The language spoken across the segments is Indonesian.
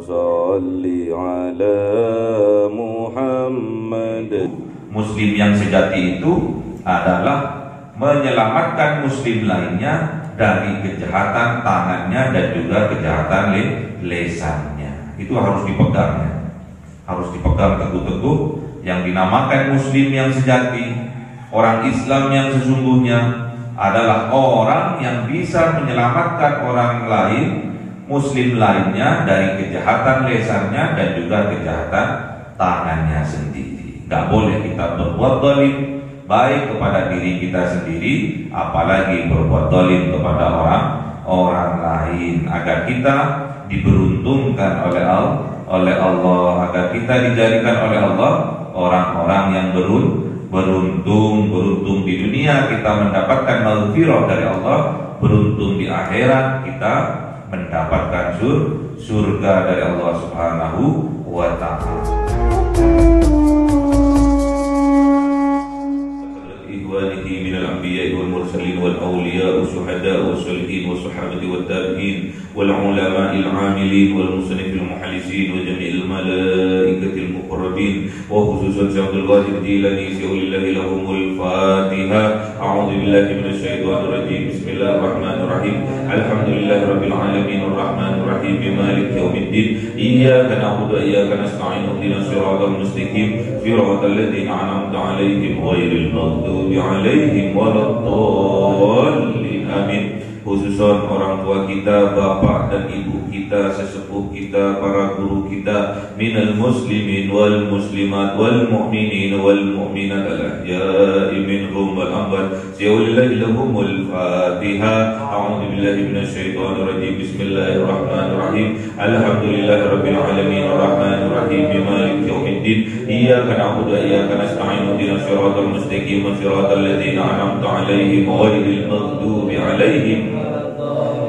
صل على محمد. Muslim yang sejati itu adalah menyelamatkan muslim lainnya dari kejahatan tangannya dan juga kejahatan lesannya. Itu harus dipegangnya, harus dipegang teguh-teguh. Yang dinamakan muslim yang sejati, orang Islam yang sesungguhnya adalah orang yang bisa menyelamatkan orang lain, muslim lainnya, dari kejahatan lesannya dan juga kejahatan tangannya sendiri. Gak boleh kita berbuat zalim baik kepada diri kita sendiri, apalagi berbuat zalim kepada orang lain, agar kita diberuntungkan oleh Allah, agar kita dijadikan oleh Allah orang-orang yang beruntung di dunia kita mendapatkan maghfirah dari Allah, beruntung di akhirat kita mendapatkan surga dari Allah Subhanahu wa ta'ala. من الأنبياء والمرسلين والأولياء والشهداء والصالحين والصحابة والتابعين والعلماء العاملين والمصنف المحلسين وجميع الملائكة المقربين وخصوصا شيخ عبد القادر الجيلاني سيقول الله لهم الفاتحة. أعوذ بالله من الشيطان الرجيم. بسم الله الرحمن الرحيم. الحمد لله رب العالمين الرحمن الرحيم مالك يوم الدين إياك نعبد وإياك نستعين اهدنا الصراط المستقيم صراط الذين أنعمت عليهم غير المغضوب عليهم waladdallin. Amin. Khususan orang tua kita, bapak dan ibu kita, sesepuh kita, para guru kita, minal muslimin wal muslimat wal mu'minin wal mu'minat al ahya'i minhum wal amwat. Siaulillahi lahumul fatihah. A'udzu billahi minasy syaithanir rajim. Bismillahirrahmanirrahim. Alhamdulillahi rabbil alamin arrahmanir rahim maliki yaumiddin iyyaka na'budu wa iyyaka nasta'in ihdinas siratal mustaqim siratal ladzina an'amta 'alaihim ghairil maghdubi 'alaihim.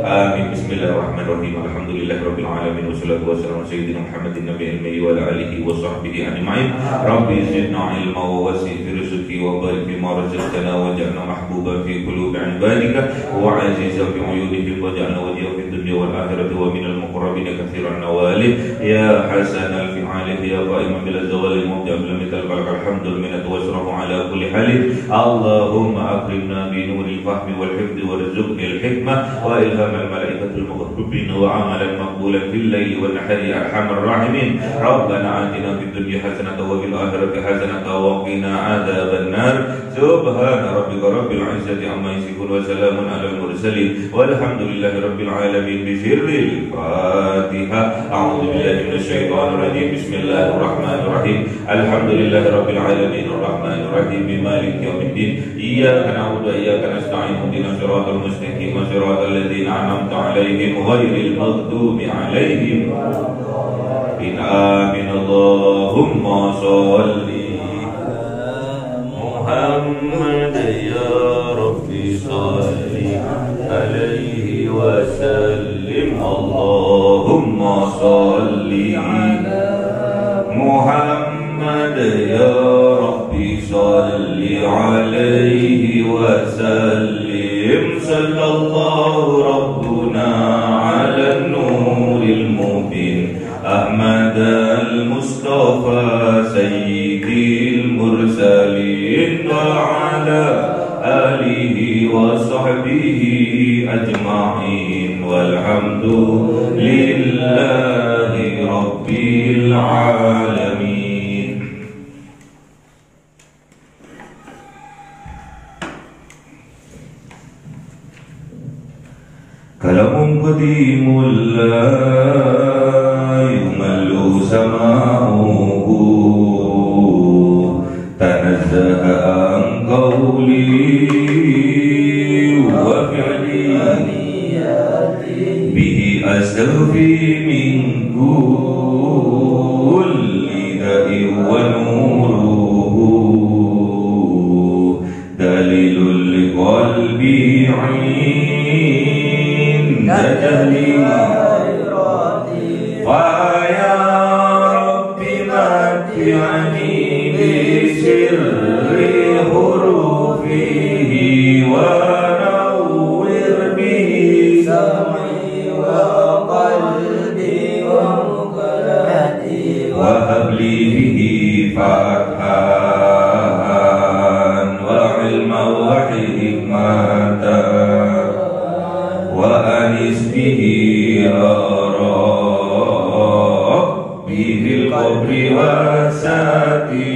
Amin. Bismillahirrahmanirrahim. Alhamdulillahirabbil alamin wassalatu wassalamu ala sayyidina Muhammadin nabiyil ummi wa ala alihi wa sahbihi ajma'in. Rabbi zidna ilma wa wasi' fi rizqi wa barik bima razaqtana waj'alna mahbuban fi qulubi 'ibadika wa 'azizan fi 'uyunihim waj'alna wajhiyan fid dunya wal akhirati wa minal muqarrabin katsiran nawali ya hasanal fi'ali ya qa'iman bil zawali mubda'an bil mithal barakal hamdul minnatu wasrafu ala kulli halin. Allahumma akrimna bi nuril fahmi wal hifdzi warzuqnil hikmah wa ilhamal malaikatil muqarrabin wa amalan maqbulan fil laili wan nahari ya arhamar rahimin. Rabbana atina fid dunya hasanatan wa fil akhirati hasanatan wa qina adzaban nar. Subhana rabbika rabbil izzati amma yasifun wa salamun alal mursalin walhamdulillahi rabbil alamin. Bi sirril Fatihah. A'udzu billahi minasy syaithanir rajim. Bismillahirrahmanirrahim. Alhamdulillahi rabbil alamin arrahmanir rahim maliki yaumiddin iyyaka na'budu wa iyyaka nasta'in ihdinas siratal mustaqim siratal ladzina an'amta 'alaihim ghairil maghdubi 'alaihim waladdallin. Amin. Allahumma shalli Muhammad ya Rabbi shalli alaihi wa sallim. Allahumma shalli Muhammad ya Rabbi shalli alaihi wa sallim. Sallallahu rabbuna ala nuril mubin Ahmad al-Mustafa sayyidil mursalin wa ala alihi wa sahbihi ajma'in walhamdulillahi rabbil alamin. Kalamun qadimul la yumallu sama'uhu tanazzaha an qawli wa fi'li bihi astaghfi min kulli da'i wa nuruhu dalilul liqalbi 'in يعني بسر حروفه ونور به سمعي وقلبي ومقامي وهب لي به فتحا وعلما وحكمة وأنس به يا ربي في القبر والساتي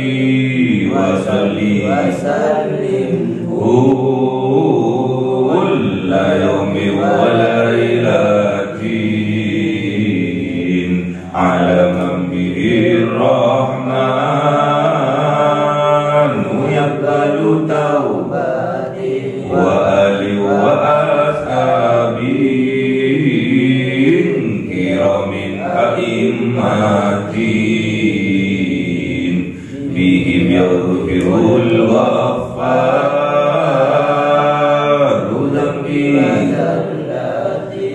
وسلم كل يوم وليلة على من به الرحمن يقبل توبتي وآل وأصحاب كرام أئمة بهم يغفر الغفار ذنبي.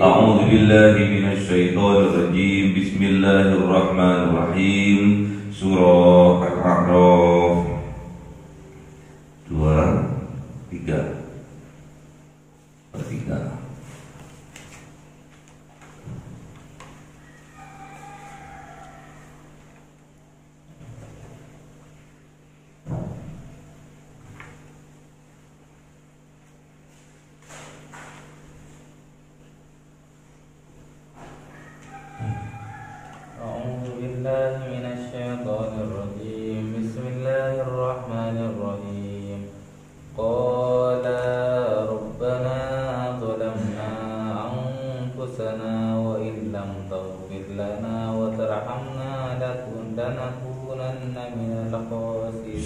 أعوذ بالله من الشيطان الرجيم. بسم الله الرحمن الرحيم. Surah Al-A'raf 2:3.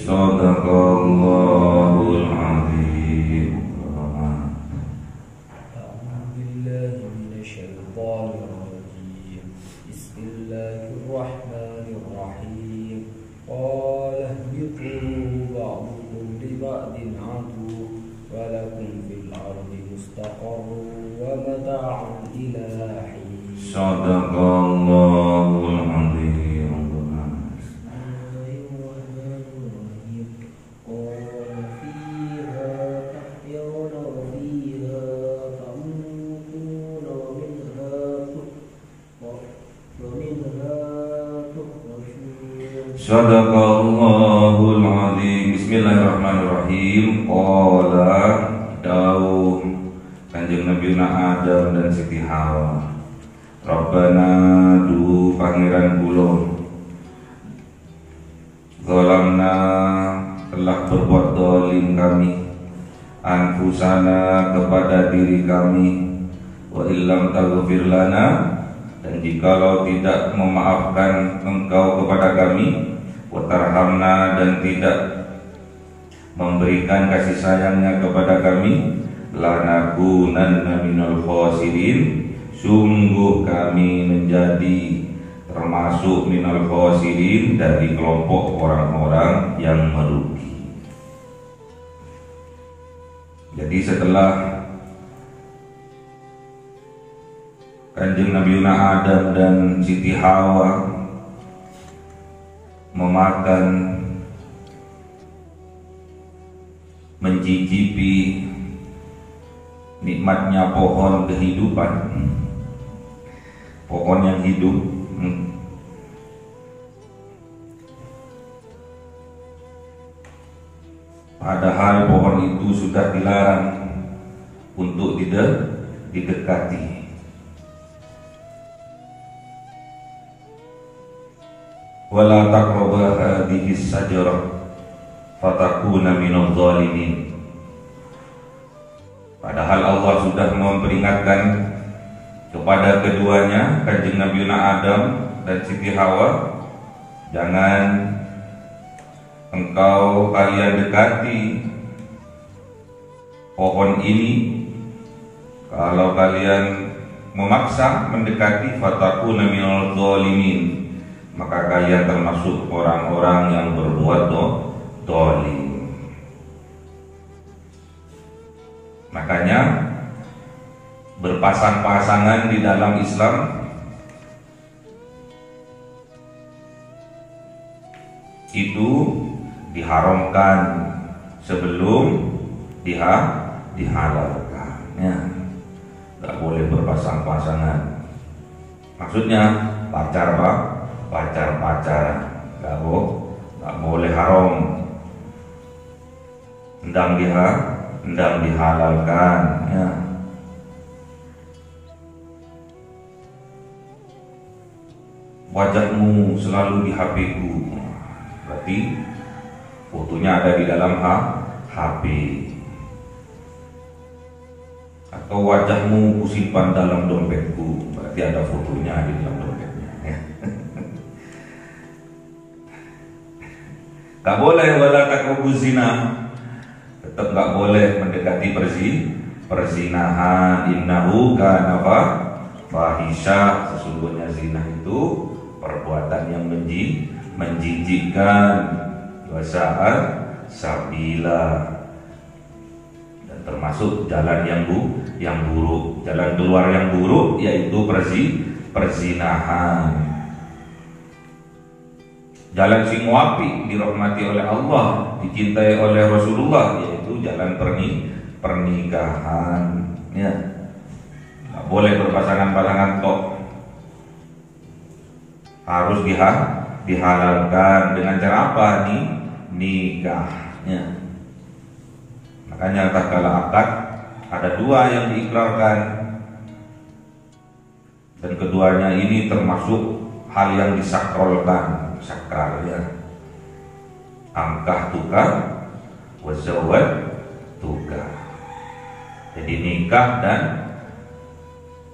Sadaqallahul azim. Bismillahirrahmanirrahim. Qala ihbitu ba'dukum li ba'din 'adu wa lakum fil ardi mustaqarrun wa mata'un ila hin. Sadaqallahul azim. Sadaqallahul azim. Bismillahirrahmanirrahim. Qala dawuh Kanjeng Nabi Adam dan Siti Hawa, Rabbana du pangeran kula, zalamna telah berbuat zalim kami, anfusana kepada diri kami, wa illam taghfir lana, dan jikalau tidak memaafkan engkau kepada kami, watarhamna, dan tidak memberikan kasih sayangnya kepada kami, lanakunanna minal khasirin, sungguh kami menjadi termasuk minal khasirin, dari kelompok orang-orang yang merugi. Jadi setelah Kanjeng Nabi Adam dan Siti Hawa memakan, mencicipi nikmatnya pohon kehidupan, pohon yang hidup, padahal pohon itu sudah dilarang untuk didekati. Wala taqrabu hadhihi as-sajarah fatakuna minadh dhalimin. Padahal Allah sudah memperingatkan kepada keduanya, Kanjeng Nabi Adam dan Siti Hawa, jangan engkau kalian dekati pohon ini. Kalau kalian memaksa mendekati, fatakuna minadh dhalimin, maka kalian termasuk orang-orang yang berbuat zalim. Makanya berpasang-pasangan di dalam Islam itu diharamkan sebelum dihalalkan. Ya, nggak boleh berpasang-pasangan. Maksudnya pacar pacar-pacaran, nggak boleh haram. Ndang dihalalkan, ya. Wajahmu selalu di HP-ku, berarti fotonya ada di dalam HP. Atau wajahmu kusimpan dalam dompetku, berarti ada fotonya di dalam dompetnya, ya. Gak boleh wala taqrabuz zina, tetap gak boleh mendekati perzinahan. Innahu kana fahisha, sesungguhnya zina itu perbuatan yang menjijikkan, wasa'at sabila, dan termasuk jalan yang buruk. Jalan keluar yang buruk yaitu perzinahan. Jalan sing wapi dirahmati oleh Allah, dicintai oleh Rasulullah, yaitu jalan pernikahan, ya. Nggak boleh berpasangan-pasangan tok, harus dihalalkan dengan cara apa nih? Nikahnya. Makanya tatkala akad ada dua yang diikrarkan, dan keduanya ini termasuk hal yang disakralkan. Sakral, ya. Angkah tukar wazawat tukar. Jadi nikah dan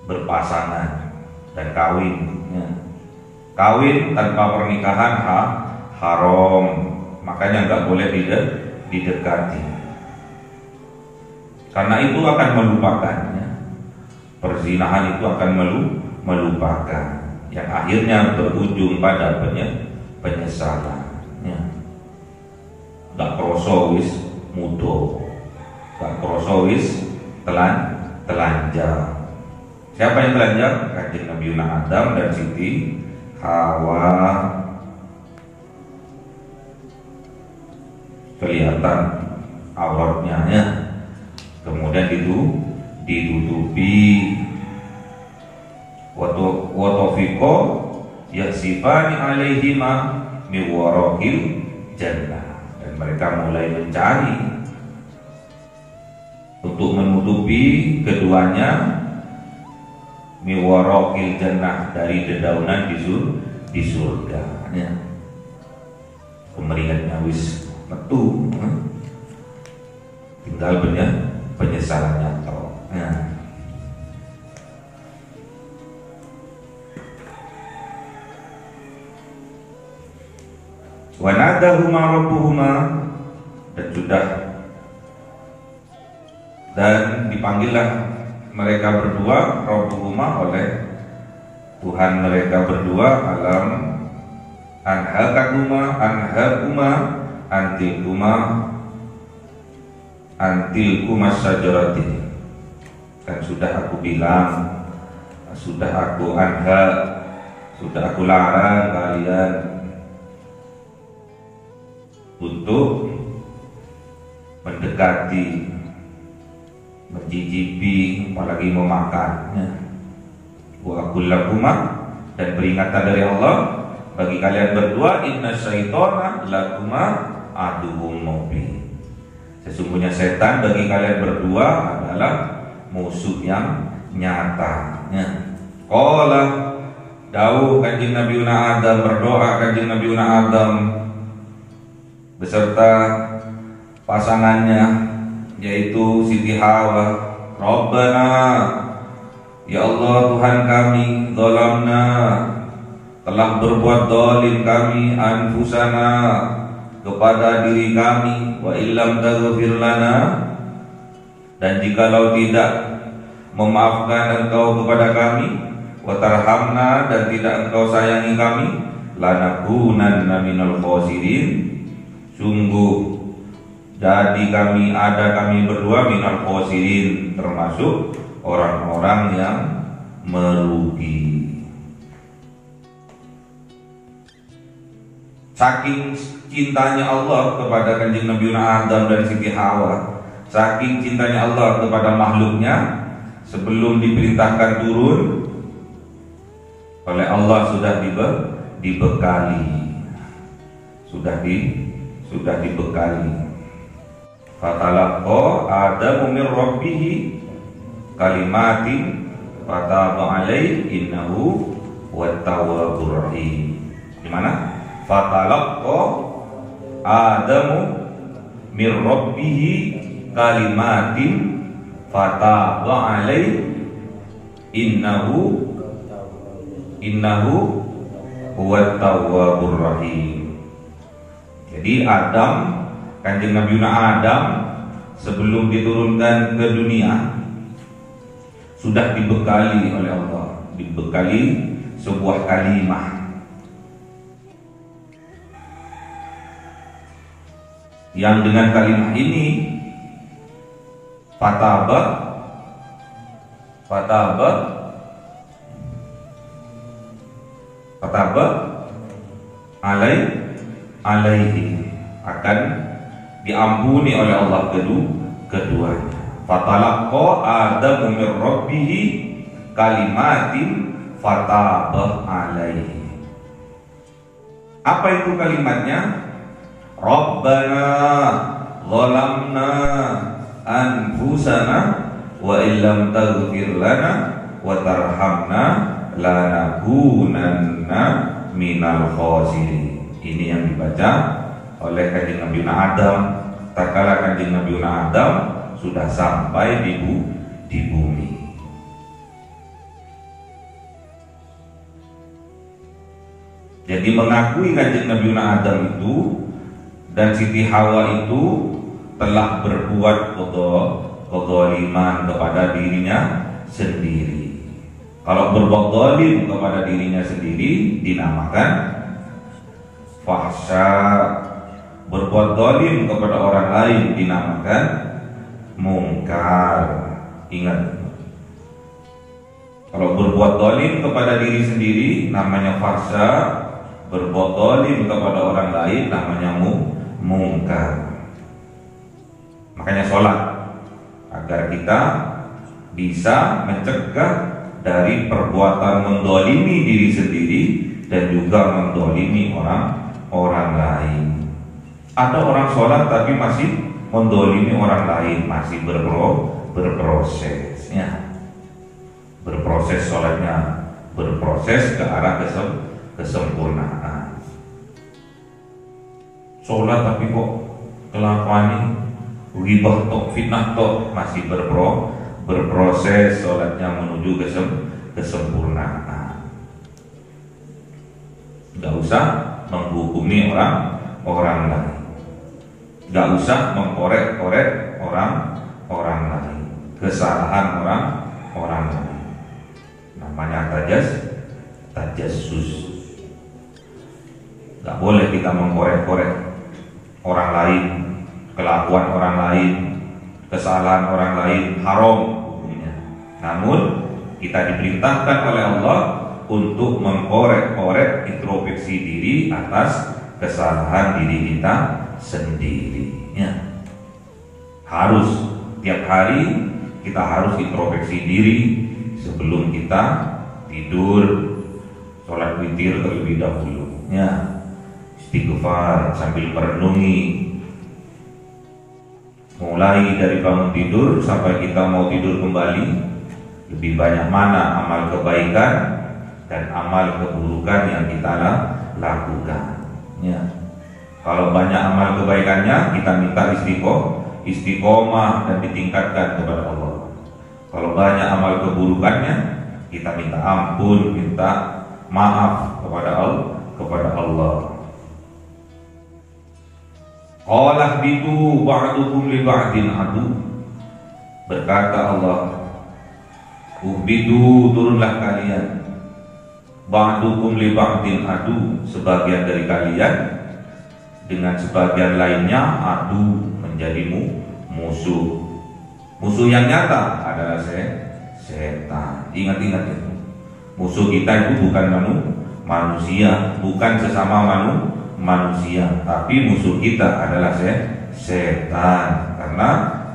berpasangan dan kawin, ya. Kawin tanpa pernikahan haram, makanya nggak boleh didekati, karena itu akan melupakannya. Perzinahan itu akan melupakan, yang akhirnya berujung pada penyesalan, ya. Gak kroso wis mudo, gak kroso wis telanjang. Siapa yang telanjang? Kanjeng Nabi Adam dan Siti Hawa. Kelihatan auratnya, ya. Kemudian ditutupi. Watofiko yaksifani alaihima miwarokil jannah, dan mereka mulai mencari untuk menutupi keduanya miwarokil jannah, dari dedaunan di surga, ya. Kemeringatnya wis metu, tinggal penyesalannya toh, ya. Wanadahuma rabbuhuma, dan dipanggillah mereka berdua, rabbuhuma, oleh Tuhan mereka berdua, alam anhakuma antilkuma sajarati, kan sudah aku bilang, sudah aku sudah aku larang kalian untuk mendekati, mencicipi, apalagi memakannya. Wa aqul lakuma, dan peringatan dari Allah bagi kalian berdua, inna syaitana lakuma aduwwum mubin, sesungguhnya setan bagi kalian berdua adalah musuh yang nyata, ya. Qala, dawuh kanjeng Nabi Adam, berdoa kanjeng Nabi Adam beserta pasangannya yaitu Siti Hawa, Rabbana, ya Allah Tuhan kami, zalamna, telah berbuat zalim kami, anfusana, kepada diri kami, wa illam taghfir lana, dan jikalau tidak memaafkan Engkau kepada kami, wa tarhamna, dan tidak Engkau sayangi kami, lanakunanna minal khasirin, sungguh jadi kami berdua minal khasirin, termasuk orang-orang yang merugi. Saking cintanya Allah kepada kanjeng Nabi Adam dan Siti Hawa, saking cintanya Allah kepada makhluknya, sebelum diperintahkan turun oleh Allah sudah dibekali. Sudah dibekali. Fatalaqqa Adamu min rabbih kalimatin fataba alaihi innahu wat-tawwabur rahim. Di mana? Fatalaqqa Adamu min rabbih kalimatin fataba alaihi innahu wat-tawwabur rahim. Jadi Adam, Kanjeng Nabi Adam sebelum diturunkan ke dunia sudah dibekali oleh Allah, dibekali sebuah kalimat yang dengan kalimat ini fataba alaihi akan diampuni oleh Allah keduanya. Fatalaqqa Adamu min rabbih kalimatin fataba alaihi. Apa itu kalimatnya? Rabbana zalamna anfusana wa illam taghfir lana wa tarhamna lanakunanna minal khasirin. Ini yang dibaca oleh Kanjeng Nabi Adam tatkala Kanjeng Nabi Adam sudah sampai di bumi. Jadi mengakui Kanjeng Nabi Adam itu dan Siti Hawa itu telah berbuat kezaliman kepada dirinya sendiri. Kalau berbuat zalim kepada dirinya sendiri dinamakan fahsya, berbuat zalim kepada orang lain dinamakan mungkar. Ingat, kalau berbuat zalim kepada diri sendiri namanya fahsya, berbuat zalim kepada orang lain namanya mungkar. Makanya sholat agar kita bisa mencegah dari perbuatan mendolimi diri sendiri dan juga mendolimi orang lain. Ada orang sholat tapi masih mendolimi orang lain, masih berproses, ya. Berproses sholatnya, berproses ke arah kesempurnaan. Sholat tapi kok kelakuan ghibah tok, fitnah tok, masih berproses sholatnya menuju kesempurnaan. Gak usah menghukumi orang lain, gak usah mengkorek-korek orang lain, kesalahan orang lain. Namanya tajassus. Gak boleh kita mengkorek-korek orang lain, kelakuan orang lain, kesalahan orang lain, haram hukumnya. Namun kita diperintahkan oleh Allah untuk mengkorek-korek introspeksi diri atas kesalahan diri kita sendiri, ya. Harus tiap hari kita harus introspeksi diri sebelum kita tidur, sholat witir terlebih dahulu, ya. Istighfar sambil merenungi, mulai dari bangun tidur sampai kita mau tidur kembali, lebih banyak mana amal kebaikan dan amal keburukan yang kita lakukan, ya. Kalau banyak amal kebaikannya, kita minta istiqomah dan ditingkatkan kepada Allah. Kalau banyak amal keburukannya, kita minta ampun, minta maaf kepada Allah. Qalah bidu ba'dukum li ba'din adu. Berkata Allah, uhbidu, turunlah kalian, ba'dukum li ba'din adu, sebagian dari kalian dengan sebagian lainnya adu, menjadi musuh. Musuh yang nyata adalah setan. Ingat-ingat itu. Musuh kita itu bukan manusia, bukan sesama manusia, tapi musuh kita adalah setan. Karena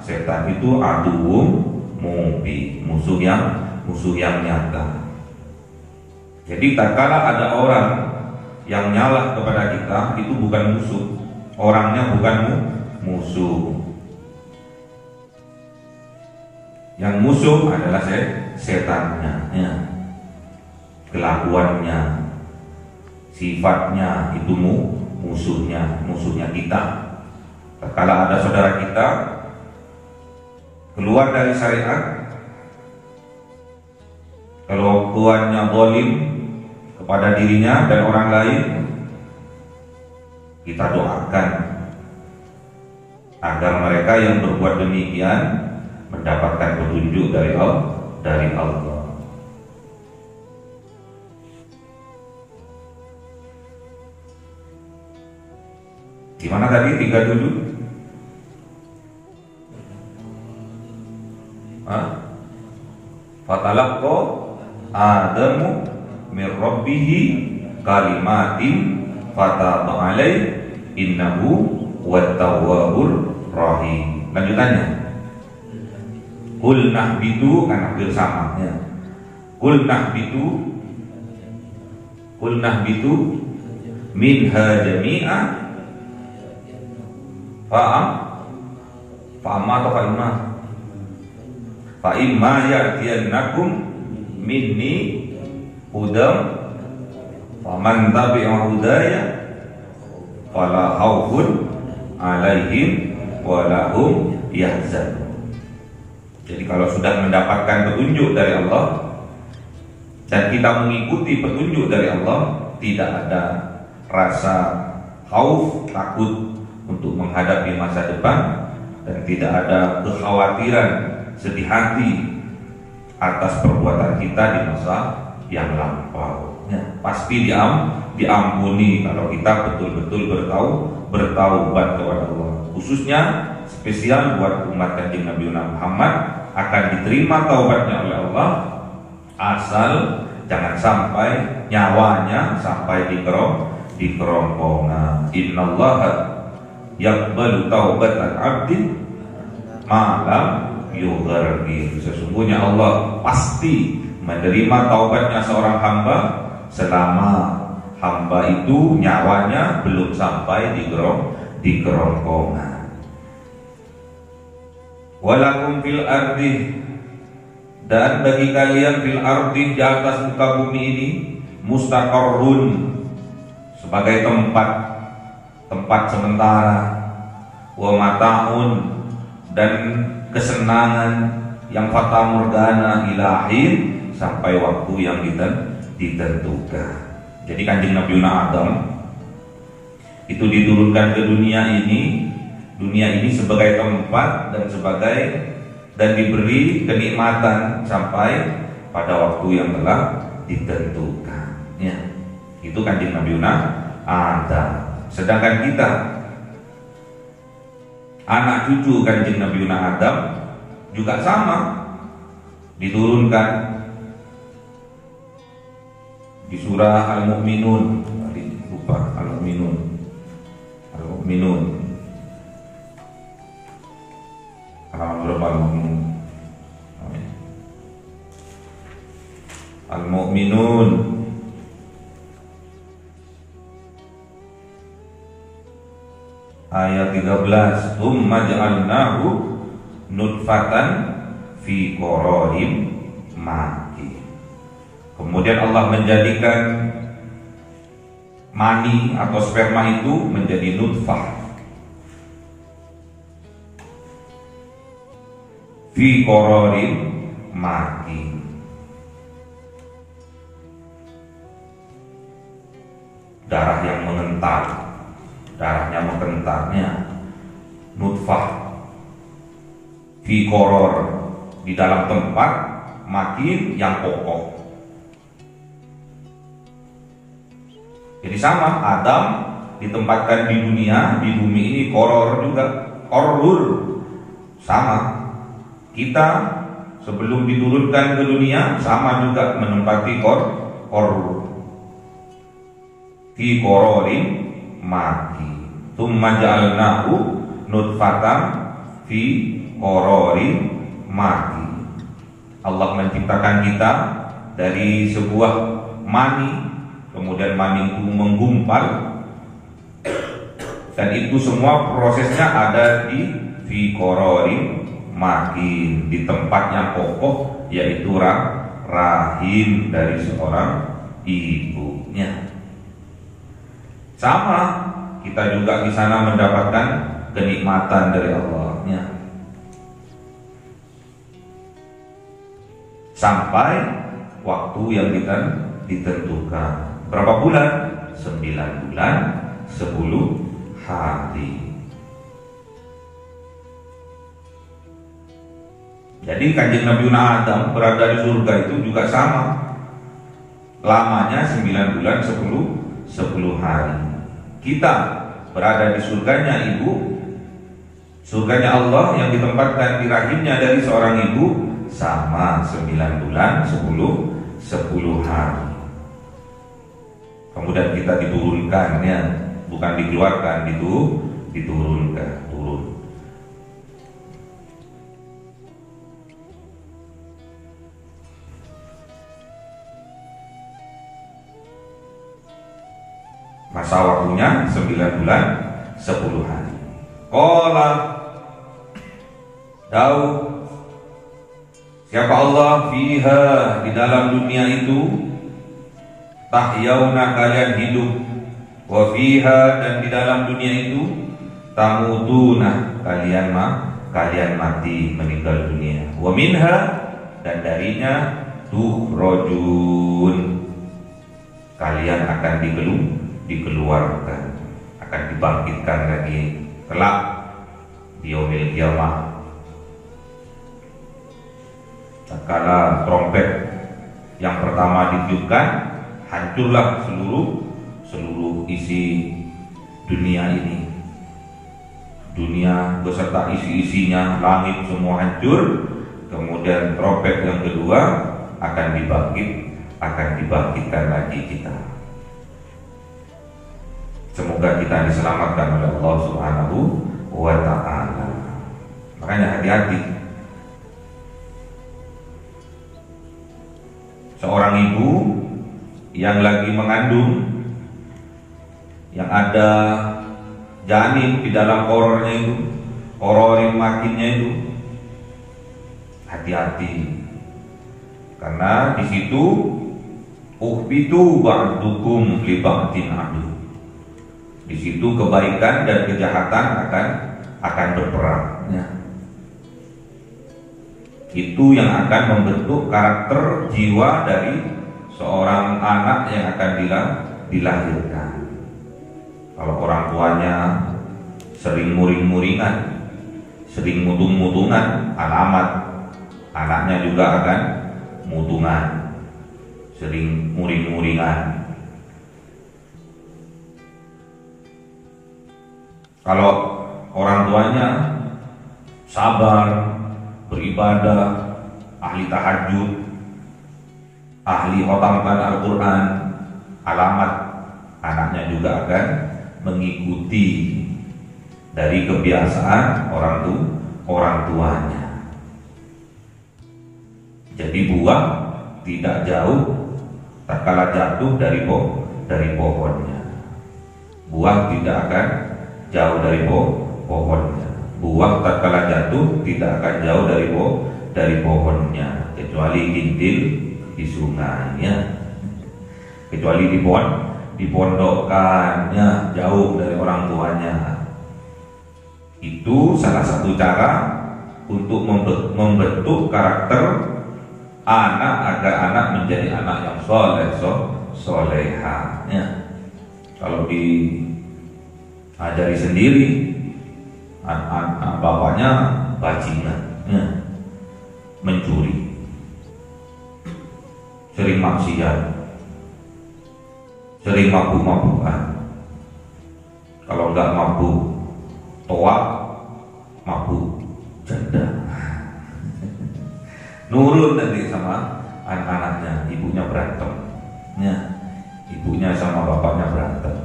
setan itu aduwwum mubin, musuh yang nyata. Jadi tatkala ada orang yang nyala kepada kita itu bukan musuh, orangnya bukan musuh. Yang musuh adalah setannya, ya. Kelakuannya, sifatnya itu musuhnya kita. Kalau ada saudara kita keluar dari syariat, kelakuannya zalim kepada dirinya dan orang lain, kita doakan agar mereka yang berbuat demikian mendapatkan petunjuk dari Allah. Gimana tadi 37? Fatalaqqa Adamu min rabbih kalimatin fataba alaihi innahu wat-tawwabur rahim. Lanjutannya, Qul nahbitu, kan hampir sama ya. Qul nahbitu minha jami'a fa'amma atau fa'imma ya'tiyannakum minni hudam faman tabi'a hudaya fala khawfun alaihim walahum yahzanun. Jadi kalau sudah mendapatkan petunjuk dari Allah dan kita mengikuti petunjuk dari Allah, tidak ada rasa khauf, takut untuk menghadapi masa depan, dan tidak ada kekhawatiran, sedih hati atas perbuatan kita di masa yang lampau. Ya, pasti diampuni kalau kita betul-betul bertaubat kepada Allah. Khususnya spesial buat umat Kanjeng Nabi Muhammad, akan diterima taubatnya oleh Allah asal jangan sampai nyawanya sampai di kerongkongan. Innallaha yaqbalu taubatal abdi ma lam yughargir. Sesungguhnya Allah pasti menerima taubatnya seorang hamba selama hamba itu nyawanya belum sampai di kerongkongan. Walakum fil ardi, dan bagi kalian fil ardi, di atas muka bumi ini, mustaqarrun, sebagai tempat sementara, wa mata'un, dan kesenangan yang fata morgana ilahi, sampai waktu yang ditentukan. Jadi Kanjeng Nabi Adam itu diturunkan ke dunia ini sebagai tempat dan diberi kenikmatan sampai pada waktu yang telah ditentukan. Ya, itu Kanjeng Nabi Adam. Sedangkan kita anak cucu Kanjeng Nabi Adam juga sama, diturunkan di surah Al-Mu'minun. Lupa Al-Mu'minun. Al-Mu'minun ayat 13, tsumma ja'alnahu nutfatan fi qararin makin. Kemudian Allah menjadikan mani atau sperma itu menjadi nutfah fi qararin makin. Darah yang mengental, darahnya mengentalnya, nutfah fi qoror, di dalam tempat makin yang kokoh. Jadi sama, Adam ditempatkan di dunia, di bumi ini qoror juga, qorur sama. Kita sebelum diturunkan ke dunia sama juga menempati qorur fi qararin makin. Tsumma ja'alnahu nutfatan fi qararin makin. Allah menciptakan kita dari sebuah mani, kemudian mani itu menggumpal, dan itu semua prosesnya ada di fi qararin makin, di tempat yang kokoh, yaitu rahim dari seorang ibunya. Sama, kita juga di sana mendapatkan kenikmatan dari Allah-Nya. Sampai waktu yang kita ditentukan. Berapa bulan? 9 bulan 10 hari. Jadi Kanjeng Nabi Adam berada di surga itu juga sama. Lamanya 9 bulan 10 hari. Kita berada di surganya ibu, surganya Allah yang ditempatkan di rahimnya dari seorang ibu, sama 9 bulan 10 hari. Kemudian kita diturunkannya, bukan dikeluarkan, diturunkan, turun. Masa waktunya 9 bulan 10 hari. Qala Daud, siapa Allah fiha, di dalam dunia itu, tahyauna, kalian hidup, wa fiha, dan di dalam dunia itu, tamutuna, kalian mati, meninggal dunia, wa minha, dan darinya, tukhrajun, kalian akan dikeluarkan, akan dibangkitkan lagi kelak di yaumil qiyamah. Tatkala trompet yang pertama ditiupkan, hancurlah seluruh isi dunia ini. Dunia beserta isi-isinya, langit semua hancur. Kemudian trompet yang kedua akan dibangkitkan lagi kita. Semoga kita diselamatkan oleh Allah Subhanahu wa ta'ala. Makanya hati-hati. Seorang ibu yang lagi mengandung, yang ada janin di dalam korornya itu, kororin makinnya itu, hati-hati. Karena di situ uhbitu ba'dukum li ba'din adu. Di situ kebaikan dan kejahatan akan berperang. Ya. Itu yang akan membentuk karakter jiwa dari seorang anak yang akan dilahirkan. Kalau orang tuanya sering muring-muringan, sering mutung-mutungan, alamat anaknya juga akan mutungan, sering muring-muringan. Kalau orang tuanya sabar, beribadah, ahli tahajud, ahli khotamkan Al-Quran, alamat anaknya juga akan mengikuti dari kebiasaan orang tuanya. Jadi buah tidak jauh tatkala jatuh dari pohonnya. Buah tidak akan jauh dari pohonnya. Buah tatkala jatuh tidak akan jauh dari pohonnya, kecuali kintil di sungainya, kecuali dipondokkannya jauh dari orang tuanya. Itu salah satu cara untuk membentuk karakter anak agar anak menjadi anak yang soleha. Ya. Kalau diajari sendiri, bapaknya bajingan, ya, mencuri, sering maksiat, sering mabuk-mabukan. Kalau enggak mabuk toak, mabuk janda. Nurun nanti sama anak-anaknya, ibunya berantem, ya, ibunya sama bapaknya berantem,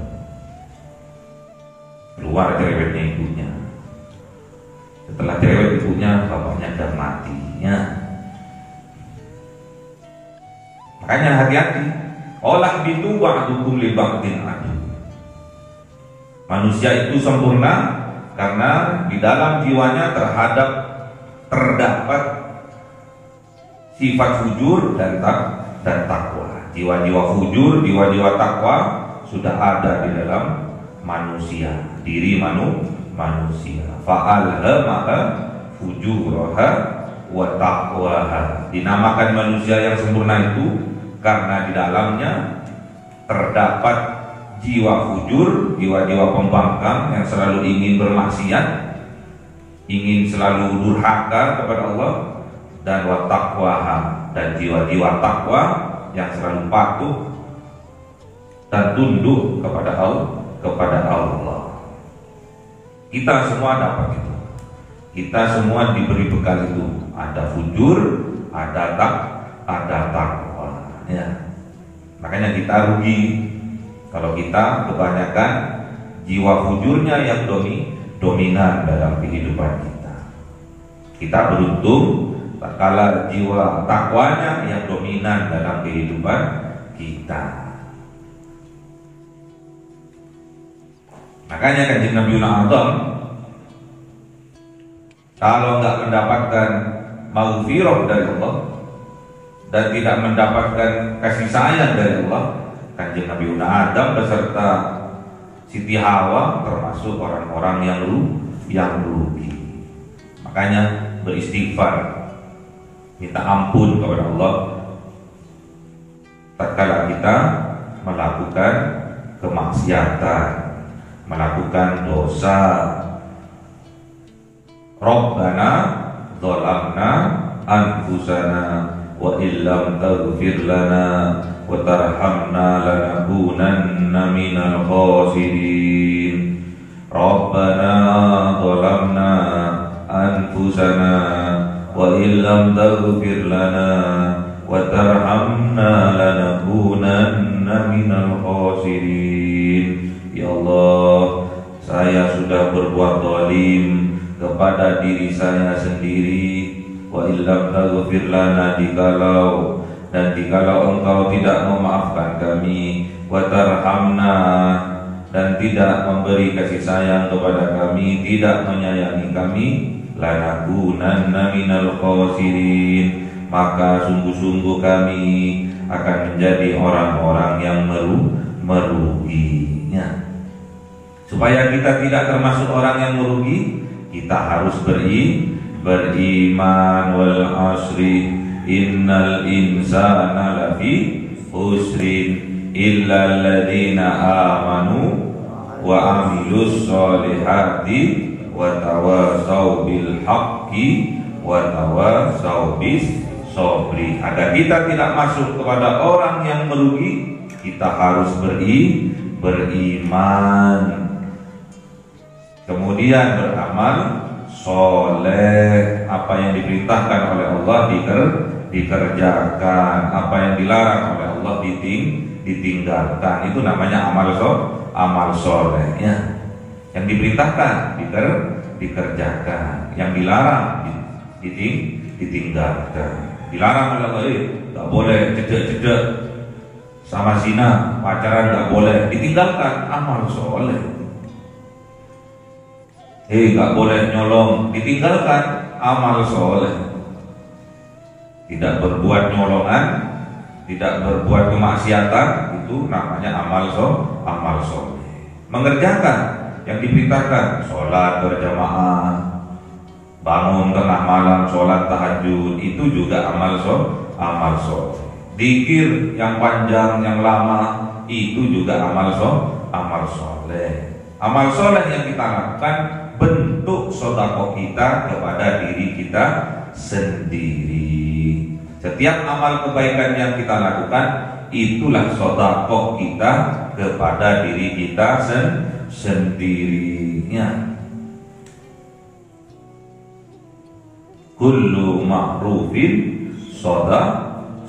keluar cerewetnya ibunya. Setelah cerewet ibunya, bapaknya sudah mati, ya. Makanya hati-hati Olah bitu ba'dukum li ba'din adu. Manusia itu sempurna karena di dalam jiwanya terdapat sifat fujur dan takwa. Jiwa-jiwa fujur, jiwa-jiwa takwa sudah ada di dalam manusia, diri manusia. Fa'alhamaha fujuraha wa taqwaha. Dinamakan manusia yang sempurna itu karena di dalamnya terdapat jiwa fujur, jiwa-jiwa pembangkang yang selalu ingin bermaksiat, ingin selalu durhaka kepada Allah, dan wa taqwaha, dan jiwa-jiwa takwa yang selalu patuh dan tunduk kepada Allah. Kita semua dapat itu. Kita semua diberi bekal itu. Ada fujur, ada takwa. Ya. Makanya kita rugi kalau kita kebanyakan jiwa fujurnya yang dominan dalam kehidupan kita. Kita beruntung kala jiwa takwanya yang dominan dalam kehidupan kita. Makanya Kanjeng Nabi Adam kalau nggak mendapatkan maghfirah dari Allah dan tidak mendapatkan kasih sayang dari Allah, Kanjeng Nabi Adam beserta Siti Hawa termasuk orang-orang yang rugi. Makanya beristighfar, minta ampun kepada Allah tatkala kita melakukan kemaksiatan, melakukan dosa. Rabbana dzalamna anfusana wa illam taghfir lana wa tarhamna lanakunanna minal khasirin. Rabbana dzalamna anfusana wa illam taghfir lana wa tarhamna lanakunanna minal khasirin. Ya Allah, saya sudah berbuat zalim kepada diri saya sendiri. Wa illam taghfir lana, jikalau engkau tidak memaafkan kami, wa tarhamna, dan tidak memberi kasih sayang kepada kami, tidak menyayangi kami, lanakunanna minal khasirin, maka sungguh-sungguh kami akan menjadi orang-orang yang meruginya. Supaya kita tidak termasuk orang yang merugi, kita harus beriman. Wal asri innal insana lafi khusrin illa alladhina amanu wa amilus solihati wa tawasaw bil haqqi wa tawasaw bis sabri. Agar kita tidak masuk kepada orang yang merugi, kita harus beriman, kemudian beramal soleh. Apa yang diperintahkan oleh Allah dikerjakan, apa yang dilarang oleh Allah ditinggalkan. Itu namanya amal soleh ya. Yang diperintahkan dikerjakan, yang dilarang ditinggalkan. Dilarang oleh Allah, nggak boleh cedek sama zina, pacaran nggak boleh, ditinggalkan, amal soleh. Nggak boleh nyolong, ditinggalkan, amal soleh. Tidak berbuat nyolongan, tidak berbuat kemaksiatan, itu namanya amal soleh. Mengerjakan yang diperintahkan, sholat berjamaah, bangun tengah malam, sholat tahajud, itu juga amal soleh. Zikir yang panjang, yang lama, itu juga amal soleh. Amal soleh yang kita lakukan bentuk sedekah kita kepada diri kita sendiri. Setiap amal kebaikan yang kita lakukan, itulah sedekah kita kepada diri kita sendirinya. Kullu ma'rufin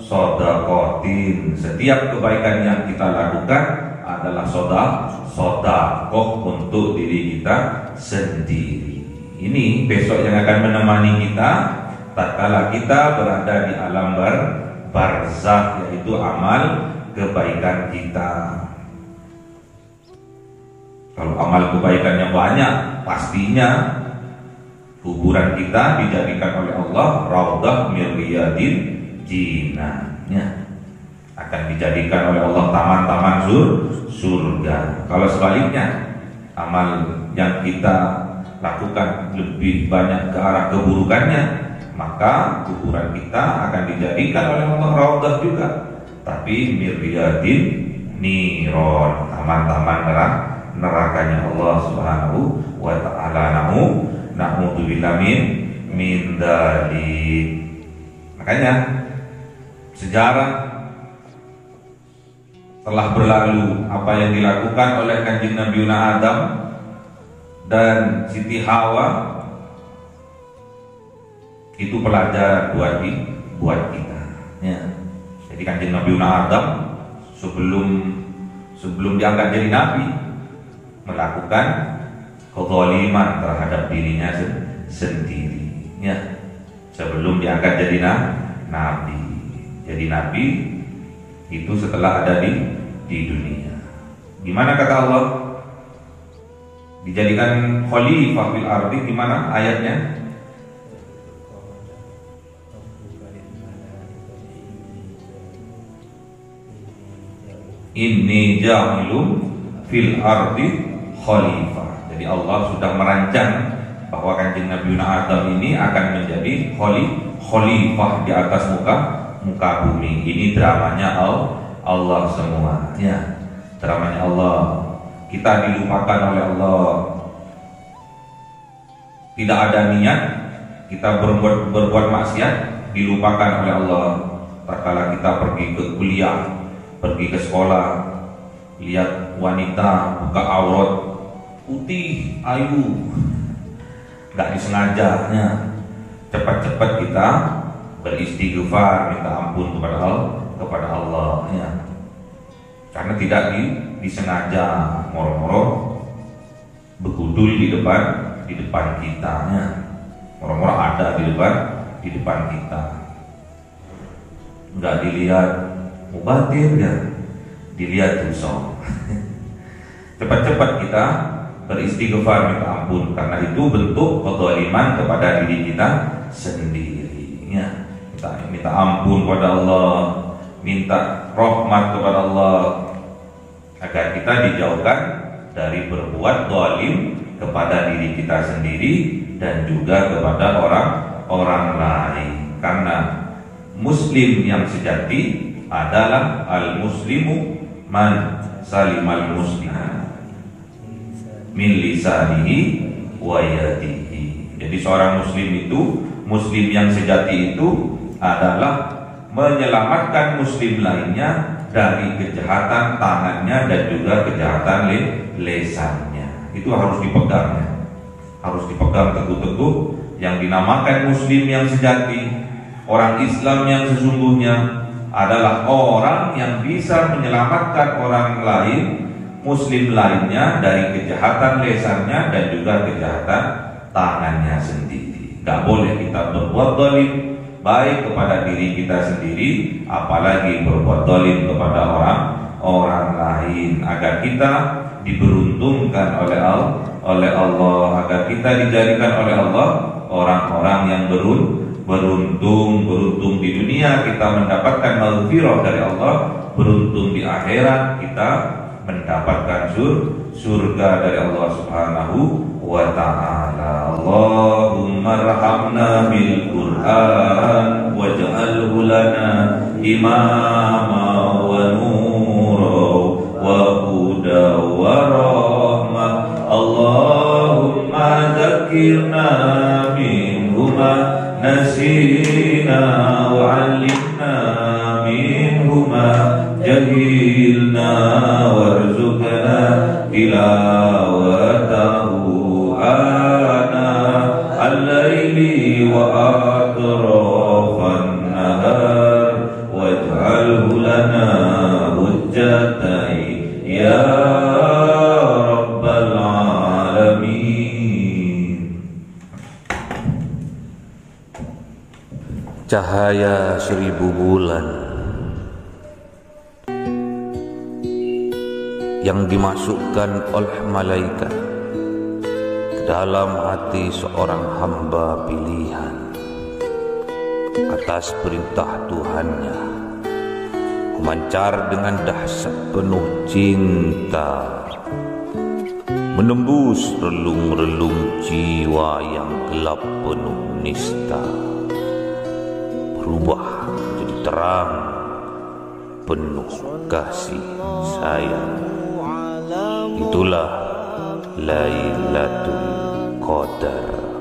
sedaqatin. Setiap kebaikan yang kita lakukan adalah sedekah untuk diri kita sendiri. Ini besok yang akan menemani kita tatkala kita berada di alam barzakh, yaitu amal kebaikan kita. Kalau amal kebaikannya banyak, pastinya kuburan kita dijadikan oleh Allah raudhah min riyadil jinah, akan dijadikan oleh Allah taman-taman surga. Kalau sebaliknya, amal yang kita lakukan lebih banyak ke arah keburukannya, maka kuburan kita akan dijadikan oleh Allah raudhah juga, tapi min riyadil niron, taman-taman nerakanya Allah Subhanahu wa ta'ala. Na'udzubillah min dzalik. Makanya sejarah telah berlalu apa yang dilakukan oleh Kanjeng Nabi Adam dan Siti Hawa itu pelajaran buat kita. Ya. Jadi Kanjeng Nabi Adam sebelum diangkat jadi nabi melakukan kezaliman terhadap dirinya sendiri. Ya. Sebelum diangkat jadi nabi. Jadi nabi itu setelah ada di dunia. Gimana kata Allah? Dijadikan khalifah fil ardi, gimana ayatnya? Inni ja'ilun fil ardi khalifah. Jadi Allah sudah merancang bahwa Kanjeng Nabi Adam ini akan menjadi khalifah di atas muka bumi. Ini dramanya Allah semua. Ya, dramanya Allah. Kita dilupakan oleh Allah. Tidak ada niat, kita berbuat maksiat, dilupakan oleh Allah. Tatkala kita pergi ke kuliah, pergi ke sekolah, lihat wanita buka aurat, putih, ayu, nggak disengajanya, cepat-cepat kita beristighfar, minta ampun kepada Allah, ya. Karena tidak disengaja, moro-moro begudul di depan kita, ya. Moro-moro ada di depan kita, nggak dilihat mubadir, ya, dilihat dosa. Cepat-cepat kita beristighfar, minta ampun, karena itu bentuk kezaliman kepada diri kita sendiri, ya. Minta ampun kepada Allah, minta rahmat kepada Allah, agar kita dijauhkan dari berbuat zalim kepada diri kita sendiri dan juga kepada orang lain. Karena muslim yang sejati adalah al-muslimu man salimal muslimin min lisanihi wa yadihi. Jadi seorang muslim itu, muslim yang sejati itu adalah menyelamatkan muslim lainnya dari kejahatan tangannya dan juga kejahatan lesannya. Itu harus dipegang, harus dipegang teguh-teguh. Yang dinamakan muslim yang sejati, orang Islam yang sesungguhnya adalah orang yang bisa menyelamatkan orang lain, muslim lainnya, dari kejahatan lesannya dan juga kejahatan tangannya sendiri. Gak boleh kita berbuat zalim baik kepada diri kita sendiri, apalagi berbuat zalim kepada orang lain, agar kita diberuntungkan oleh Allah, agar kita dijadikan oleh Allah orang-orang yang beruntung di dunia kita mendapatkan maghfirah dari Allah, beruntung di akhirat kita mendapatkan surga dari Allah Subhanahu wa ta'ala. Allahumma arhamna bil Qur'an waj'alhu lana imama wa nura wa huda wa rahmah. Allahumma dzakirna minhuma nasina wa 'allimna minhuma jahilna warzuqna tilawatahu ana al-laili wa atrafan nahar waj'alhu lana hujjatan ya rabbal alamin. Cahaya 1000 bulan yang dimasukkan oleh malaikat ke dalam hati seorang hamba pilihan atas perintah Tuhannya, memancar dengan dahsyat penuh cinta, menembus relung-relung jiwa yang gelap penuh nista, berubah menjadi terang penuh kasih sayang. Itulah Lailatul Qadar.